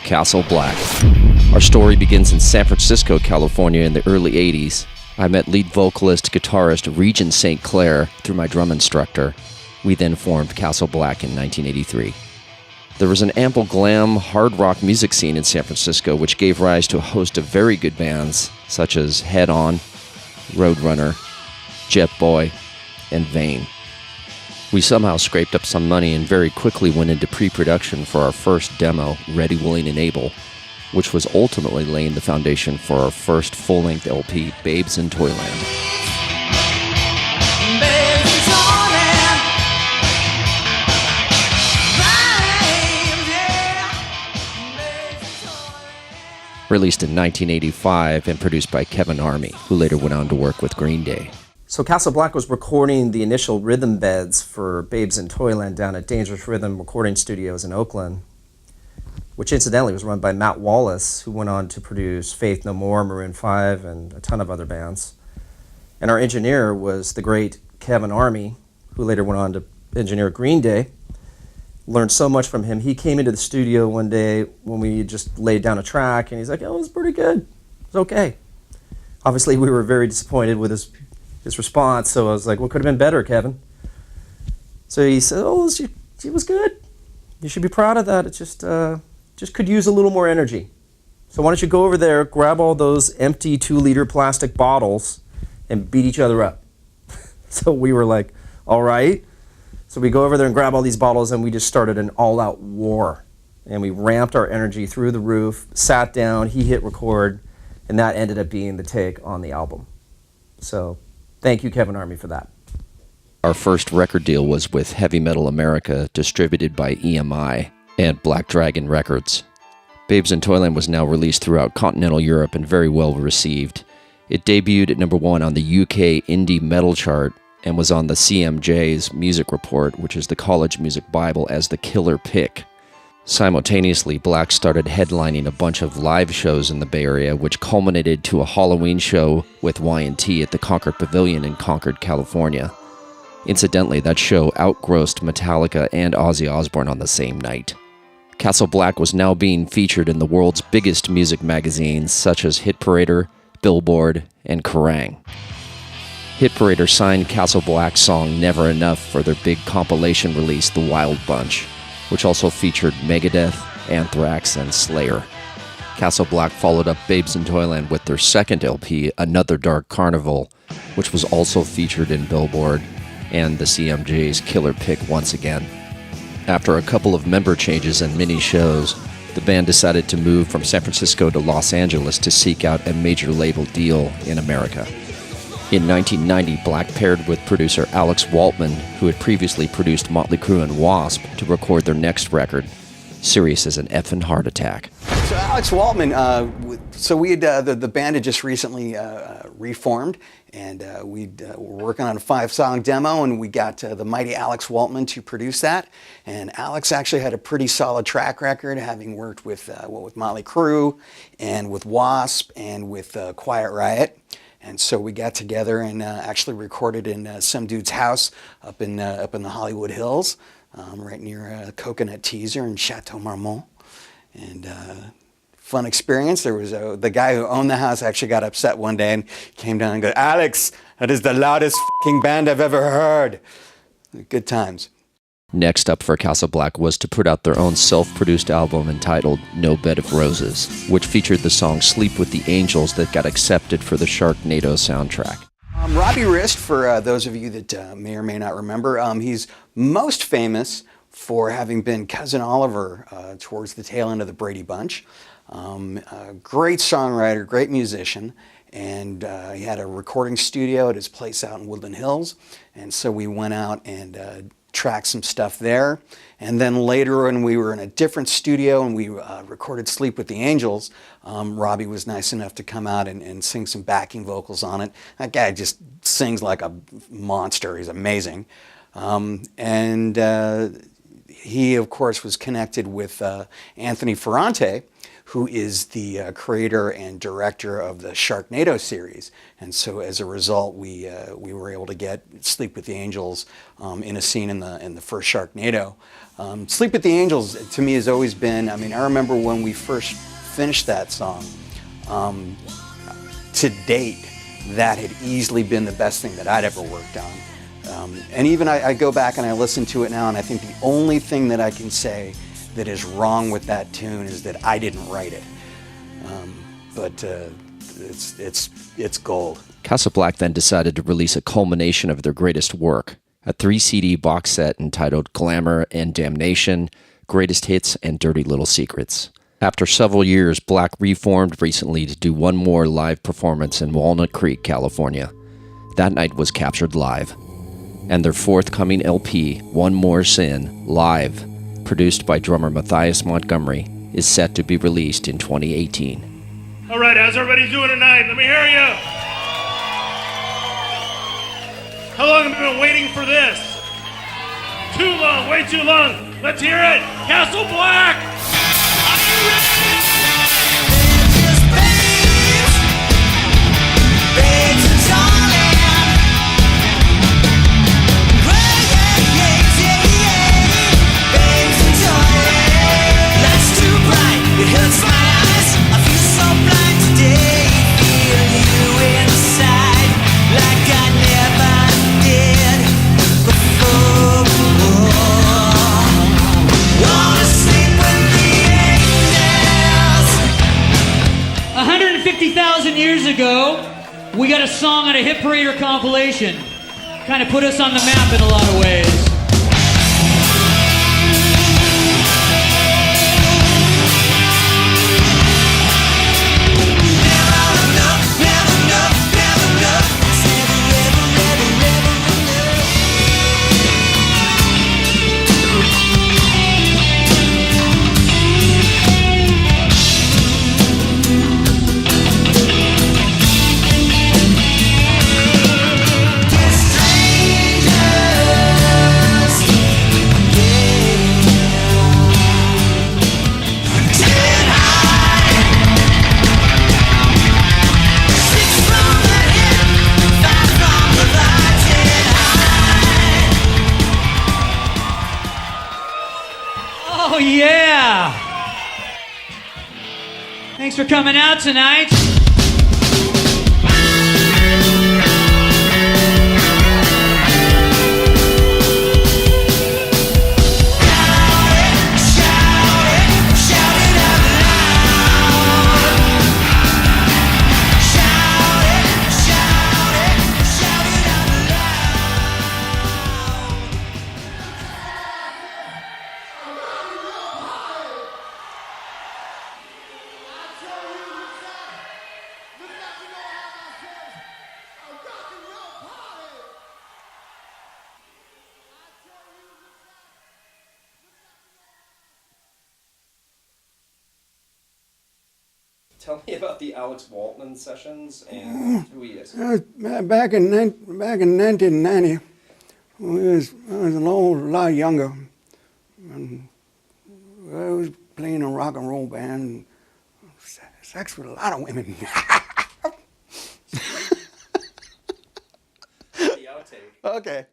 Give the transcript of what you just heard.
Castle Black. Our story begins in San Francisco, California in the early 80s. I met lead vocalist, guitarist Regent St. Clair through my drum instructor. We then formed Castle Black in 1983. There was an ample glam, hard rock music scene in San Francisco which gave rise to a host of very good bands such as Head On, Roadrunner, Jet Boy, and Vane. We somehow scraped up some money and very quickly went into pre-production for our first demo, Ready, Willing, and Able, which was ultimately laying the foundation for our first full-length LP, Babes in Toyland. Released in 1985 and produced by Kevin Army, who later went on to work with Green Day. So Castle Black was recording the initial rhythm beds for Babes in Toyland down at Dangerous Rhythm Recording Studios in Oakland, which incidentally was run by Matt Wallace, who went on to produce Faith No More, Maroon 5, and a ton of other bands. And our engineer was the great Kevin Army, who later went on to engineer Green Day. Learned so much from him. He came into the studio one day when we just laid down a track, and he's like, "Oh, it was pretty good. It's okay." Obviously, we were very disappointed with his response, so I was like, "What could have been better, Kevin?" So he said, "Oh, it was good. You should be proud of that. It just could use a little more energy. So why don't you go over there, grab all those empty 2-liter plastic bottles, and beat each other up." So we were like, "All right." So we go over there and grab all these bottles, and we just started an all-out war. And we ramped our energy through the roof, sat down, he hit record, and that ended up being the take on the album. So thank you, Kevin Army, for that. Our first record deal was with Heavy Metal America, distributed by EMI and Black Dragon Records. Babes in Toyland was now released throughout continental Europe and very well received. It debuted at number 1 on the UK Indie Metal chart and was on the CMJ's Music Report, which is the college music bible, as the killer pick. Simultaneously, Black started headlining a bunch of live shows in the Bay Area, which culminated to a Halloween show with Y&T at the Concord Pavilion in Concord, California. Incidentally, that show outgrossed Metallica and Ozzy Osbourne on the same night. Castle Black was now being featured in the world's biggest music magazines, such as Hit Parader, Billboard, and Kerrang! Hit Parader signed Castle Black's song Never Enough for their big compilation release, The Wild Bunch, which also featured Megadeth, Anthrax, and Slayer. Castle Black followed up Babes in Toyland with their second LP, Another Dark Carnival, which was also featured in Billboard and the CMJ's Killer Pick once again. After a couple of member changes and mini shows, the band decided to move from San Francisco to Los Angeles to seek out a major label deal in America. In 1990, Black paired with producer Alex Waltman, who had previously produced Motley Crue and Wasp, to record their next record, Serious as an Effin' Heart Attack. So Alex Waltman, we had the band had just recently reformed, and we were working on a 5-song demo, and we got the mighty Alex Waltman to produce that. And Alex actually had a pretty solid track record, having worked with Motley Crue, and with Wasp, and with Quiet Riot. And so we got together and actually recorded in some dude's house up in the Hollywood Hills, right near Coconut Teaser and Chateau Marmont. And fun experience. There was the guy who owned the house actually got upset one day and came down and go, "Alex, that is the loudest fucking band I've ever heard." Good times. Next up for Castle Black was to put out their own self-produced album entitled No Bed of Roses, which featured the song Sleep with the Angels that got accepted for the Sharknado soundtrack. Robbie Rist, for those of you that may or may not remember, he's most famous for having been Cousin Oliver towards the tail end of the Brady Bunch. A great songwriter, great musician, and he had a recording studio at his place out in Woodland Hills, and so we went out and tracked some stuff there. And then later when we were in a different studio and we recorded Sleep with the Angels, Robbie was nice enough to come out and sing some backing vocals on it. That guy just sings like a monster. He's amazing. he, of course, was connected with Anthony Ferrante, who is the creator and director of the Sharknado series. And so as a result, we were able to get Sleep with the Angels in a scene in the first Sharknado. Sleep with the Angels, to me, has always been, I mean, I remember when we first finished that song, to date, that had easily been the best thing that I'd ever worked on. And even I go back and I listen to it now, and I think the only thing that I can say that is wrong with that tune is that I didn't write it. But it's gold. Casablanca then decided to release a culmination of their greatest work, a 3-CD box set entitled Glamour and Damnation, Greatest Hits, and Dirty Little Secrets. After several years, Black reformed recently to do one more live performance in Walnut Creek, California. That night was captured live. And their forthcoming LP, One More Sin, Live, produced by drummer Matthias Montgomery, is set to be released in 2018. All right, how's everybody doing tonight? Let me hear you. How long have you been waiting for this? Too long, way too long. Let's hear it. Castle Black. Are you ready? Years ago, we got a song on a Hit Parader compilation. Kind of put us on the map in a lot of ways. Oh, yeah! Thanks for coming out tonight. Tell me about the Alex Waltman sessions and who he is. Back in 1990, I was a lot younger, and I was playing a rock and roll band. Sex with a lot of women. The outtake. Okay.